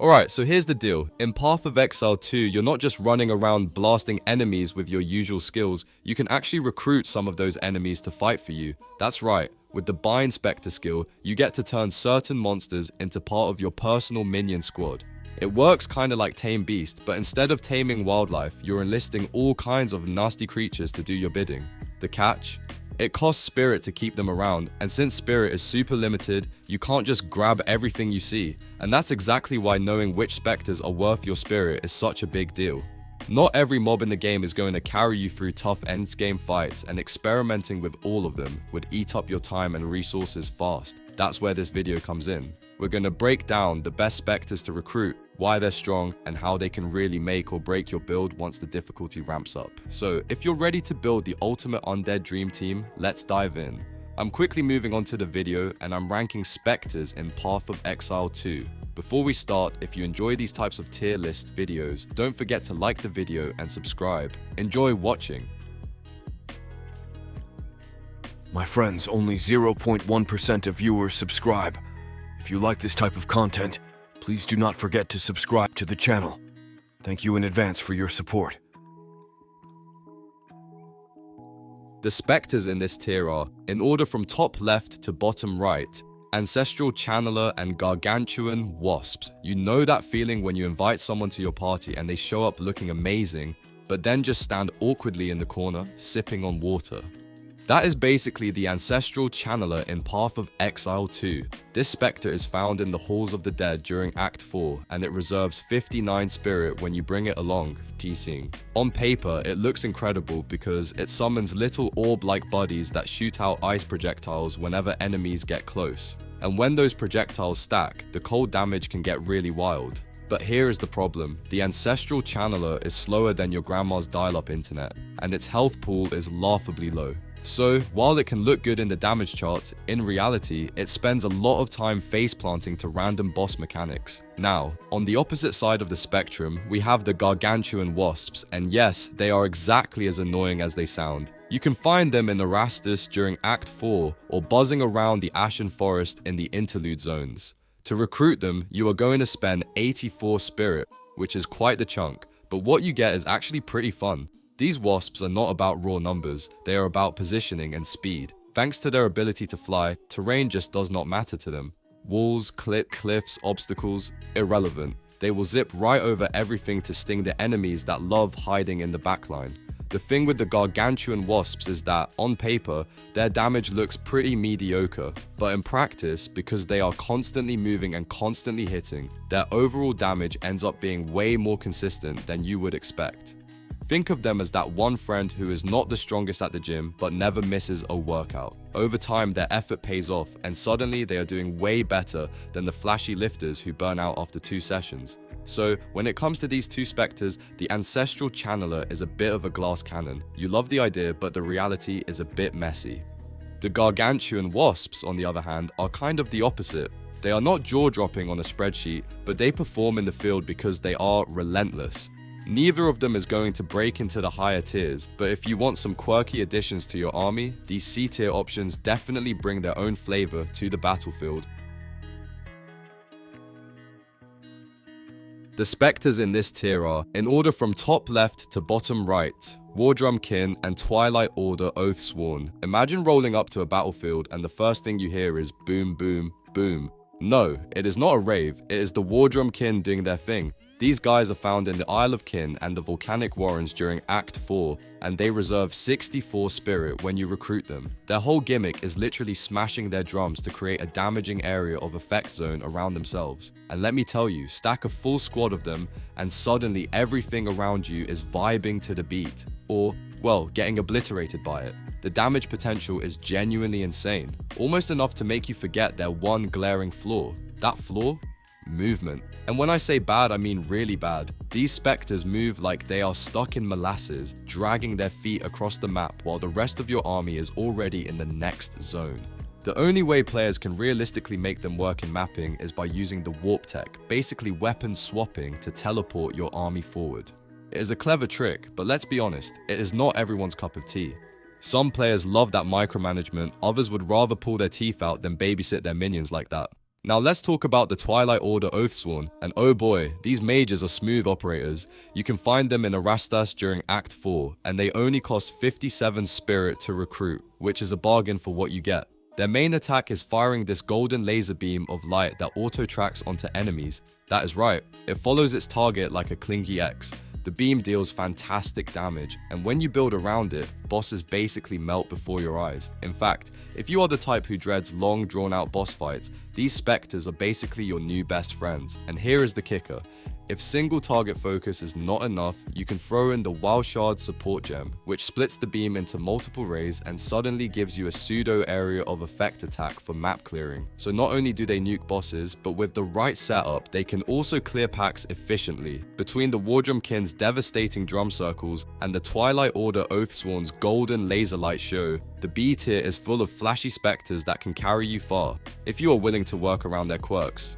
Alright, so here's the deal. In Path of Exile 2, you're not just running around blasting enemies with your usual skills, you can actually recruit some of those enemies to fight for you. That's right, with the Bind Spectre skill, you get to turn certain monsters into part of your personal minion squad. It works kinda like Tame Beast, but instead of taming wildlife, you're enlisting all kinds of nasty creatures to do your bidding. The catch? It costs spirit to keep them around, and since spirit is super limited, you can't just grab everything you see, and that's exactly why knowing which specters are worth your spirit is such a big deal. Not every mob in the game is going to carry you through tough endgame fights, and experimenting with all of them would eat up your time and resources fast. That's where this video comes in. We're going to break down the best specters to recruit, why they're strong, and how they can really make or break your build once the difficulty ramps up. So if you're ready to build the ultimate undead dream team, let's dive in. I'm quickly moving on to the video, and I'm ranking specters in Path of Exile 2. Before we start, if you enjoy these types of tier list videos, don't forget to like the video and subscribe. Enjoy watching. My friends, only 0.1% of viewers subscribe. If you like this type of content, please do not forget to subscribe to the channel. Thank you in advance for your support. The specters in this tier are, in order from top left to bottom right, Ancestral Channeler and Gargantuan Wasps. You know that feeling when you invite someone to your party and they show up looking amazing, but then just stand awkwardly in the corner, sipping on water. That is basically the Ancestral Channeler in Path of Exile 2. This specter is found in the Halls of the Dead during Act 4, and it reserves 59 spirit when you bring it along, TCing. On paper, it looks incredible because it summons little orb-like buddies that shoot out ice projectiles whenever enemies get close. And when those projectiles stack, the cold damage can get really wild. But here is the problem. The Ancestral Channeler is slower than your grandma's dial-up internet, and its health pool is laughably low. So, while it can look good in the damage charts, in reality, it spends a lot of time face planting to random boss mechanics. Now, on the opposite side of the spectrum, we have the Gargantuan Wasps, and yes, they are exactly as annoying as they sound. You can find them in Erastus during Act 4, or buzzing around the Ashen Forest in the interlude zones. To recruit them, you are going to spend 84 spirit, which is quite the chunk, but what you get is actually pretty fun. These wasps are not about raw numbers, they are about positioning and speed. Thanks to their ability to fly, terrain just does not matter to them. Walls, cliffs, obstacles, irrelevant. They will zip right over everything to sting the enemies that love hiding in the backline. The thing with the Gargantuan Wasps is that, on paper, their damage looks pretty mediocre, but in practice, because they are constantly moving and constantly hitting, their overall damage ends up being way more consistent than you would expect. Think of them as that one friend who is not the strongest at the gym, but never misses a workout. Over time, their effort pays off, and suddenly they are doing way better than the flashy lifters who burn out after 2 sessions. So, when it comes to these two specters, the Ancestral Channeler is a bit of a glass cannon. You love the idea, but the reality is a bit messy. The Gargantuan Wasps, on the other hand, are kind of the opposite. They are not jaw-dropping on a spreadsheet, but they perform in the field because they are relentless. Neither of them is going to break into the higher tiers, but if you want some quirky additions to your army, these C tier options definitely bring their own flavor to the battlefield. The specters in this tier are, in order from top left to bottom right, Wardrum Kin and Twilight Order Oathsworn. Imagine rolling up to a battlefield and the first thing you hear is boom, boom, boom. No, it is not a rave, it is the Wardrum Kin doing their thing. These guys are found in the Isle of Kin and the Volcanic Warrens during Act 4, and they reserve 64 spirit when you recruit them. Their whole gimmick is literally smashing their drums to create a damaging area of effect zone around themselves. And let me tell you, stack a full squad of them, and suddenly everything around you is vibing to the beat, or, well, getting obliterated by it. The damage potential is genuinely insane, almost enough to make you forget their one glaring flaw. That flaw? Movement. And when I say bad, I mean really bad. These specters move like they are stuck in molasses, dragging their feet across the map while the rest of your army is already in the next zone. The only way players can realistically make them work in mapping is by using the warp tech, basically weapon swapping to teleport your army forward. It is a clever trick, but let's be honest, it is not everyone's cup of tea. Some players love that micromanagement, others would rather pull their teeth out than babysit their minions like that. Now let's talk about the Twilight Order Oathsworn, and oh boy, these mages are smooth operators. You can find them in Arastas during Act 4, and they only cost 57 spirit to recruit, which is a bargain for what you get. Their main attack is firing this golden laser beam of light that auto-tracks onto enemies. That is right, it follows its target like a clingy X. The beam deals fantastic damage, and when you build around it, bosses basically melt before your eyes. In fact, if you are the type who dreads long drawn-out boss fights, these specters are basically your new best friends. And here is the kicker. If single target focus is not enough, you can throw in the Wild Shard support gem, which splits the beam into multiple rays and suddenly gives you a pseudo area of effect attack for map clearing. So not only do they nuke bosses, but with the right setup, they can also clear packs efficiently. Between the Wardrum Kin's devastating drum circles and the Twilight Order Oathsworn's golden laser light show, the B tier is full of flashy specters that can carry you far, if you are willing to work around their quirks.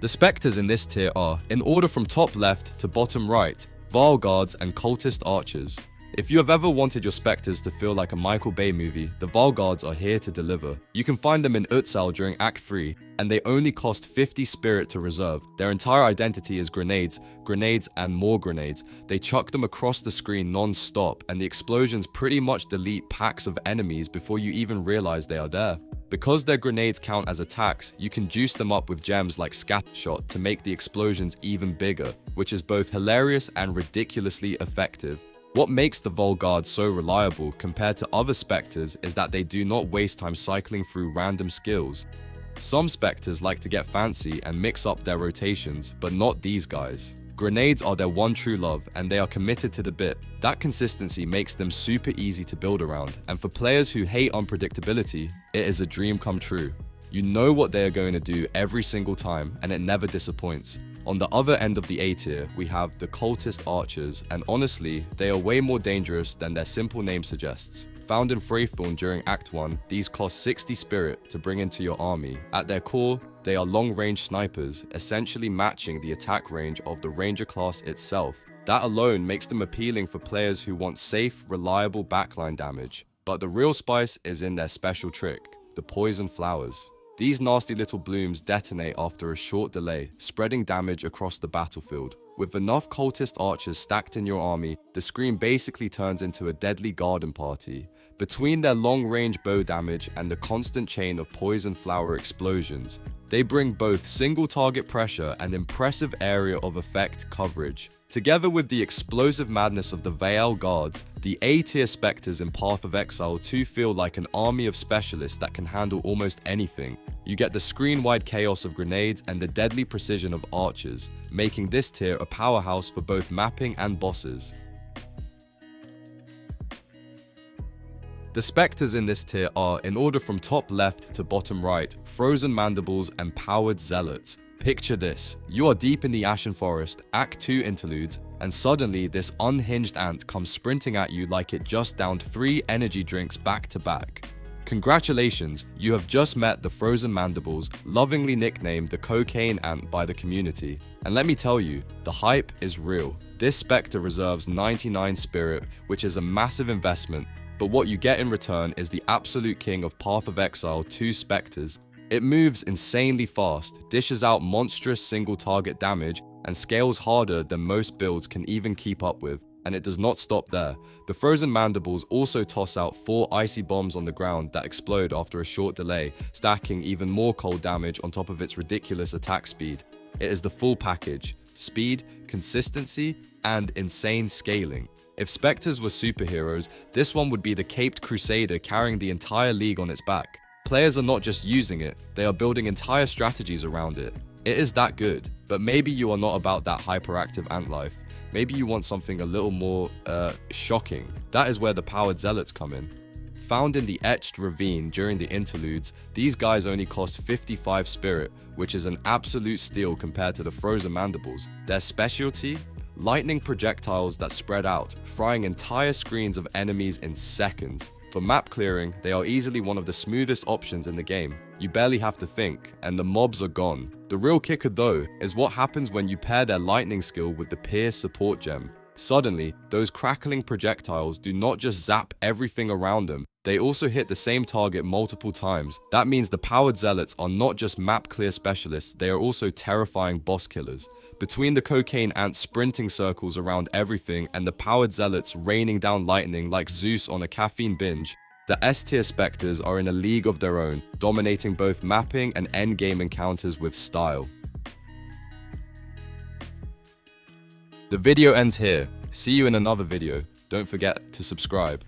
The specters in this tier are, in order from top left to bottom right, Vile Guards and Cultist Archers. If you have ever wanted your specters to feel like a Michael Bay movie, the Vile Guards are here to deliver. You can find them in Utsal during Act 3, and they only cost 50 spirit to reserve. Their entire identity is grenades, grenades and more grenades. They chuck them across the screen non-stop, and the explosions pretty much delete packs of enemies before you even realize they are there. Because their grenades count as attacks, you can juice them up with gems like Scattershot to make the explosions even bigger, which is both hilarious and ridiculously effective. What makes the Vile Guards so reliable compared to other specters is that they do not waste time cycling through random skills. Some specters like to get fancy and mix up their rotations, but not these guys. Grenades are their one true love, and they are committed to the bit. That consistency makes them super easy to build around, and for players who hate unpredictability, it is a dream come true. You know what they are going to do every single time, and it never disappoints. On the other end of the A tier, we have the Cultist Archers, and honestly, they are way more dangerous than their simple name suggests. Found in Freythorn during Act 1, these cost 60 spirit to bring into your army. At their core, they are long-range snipers, essentially matching the attack range of the Ranger class itself. That alone makes them appealing for players who want safe, reliable backline damage. But the real spice is in their special trick, the poison flowers. These nasty little blooms detonate after a short delay, spreading damage across the battlefield. With enough cultist archers stacked in your army, the screen basically turns into a deadly garden party. Between their long-range bow damage and the constant chain of poison flower explosions, they bring both single-target pressure and impressive area of effect coverage. Together with the explosive madness of the Vile Guards, the A-tier specters in Path of Exile too feel like an army of specialists that can handle almost anything. You get the screen-wide chaos of grenades and the deadly precision of archers, making this tier a powerhouse for both mapping and bosses. The specters in this tier are, in order from top left to bottom right, Frozen Mandibles and Powered Zealots. Picture this, you are deep in the Ashen Forest, Act 2 interludes, and suddenly this unhinged ant comes sprinting at you like it just downed 3 energy drinks back to back. Congratulations, you have just met the Frozen Mandibles, lovingly nicknamed the Cocaine Ant by the community. And let me tell you, the hype is real. This Spectre reserves 99 spirit, which is a massive investment, but what you get in return is the absolute king of Path of Exile 2 Spectres. It moves insanely fast, dishes out monstrous single target damage, and scales harder than most builds can even keep up with. And it does not stop there. The Frozen Mandibles also toss out 4 icy bombs on the ground that explode after a short delay, stacking even more cold damage on top of its ridiculous attack speed. It is the full package: speed, consistency, and insane scaling. If Spectres were superheroes, this one would be the caped crusader carrying the entire league on its back. Players are not just using it, they are building entire strategies around it. It is that good, but maybe you are not about that hyperactive ant life. Maybe you want something a little more, shocking. That is where the Powered Zealots come in. Found in the Etched Ravine during the interludes, these guys only cost 55 spirit, which is an absolute steal compared to the Frozen Mandibles. Their specialty? Lightning projectiles that spread out, frying entire screens of enemies in seconds. For map clearing, they are easily one of the smoothest options in the game. You barely have to think, and the mobs are gone. The real kicker though, is what happens when you pair their lightning skill with the Pierce support gem. Suddenly, those crackling projectiles do not just zap everything around them, they also hit the same target multiple times. That means the powered zealots are not just map clear specialists, they are also terrifying boss killers. Between the cocaine ants sprinting circles around everything and the powered zealots raining down lightning like Zeus on a caffeine binge, the S-tier specters are in a league of their own, dominating both mapping and endgame encounters with style. The video ends here. See you in another video. Don't forget to subscribe.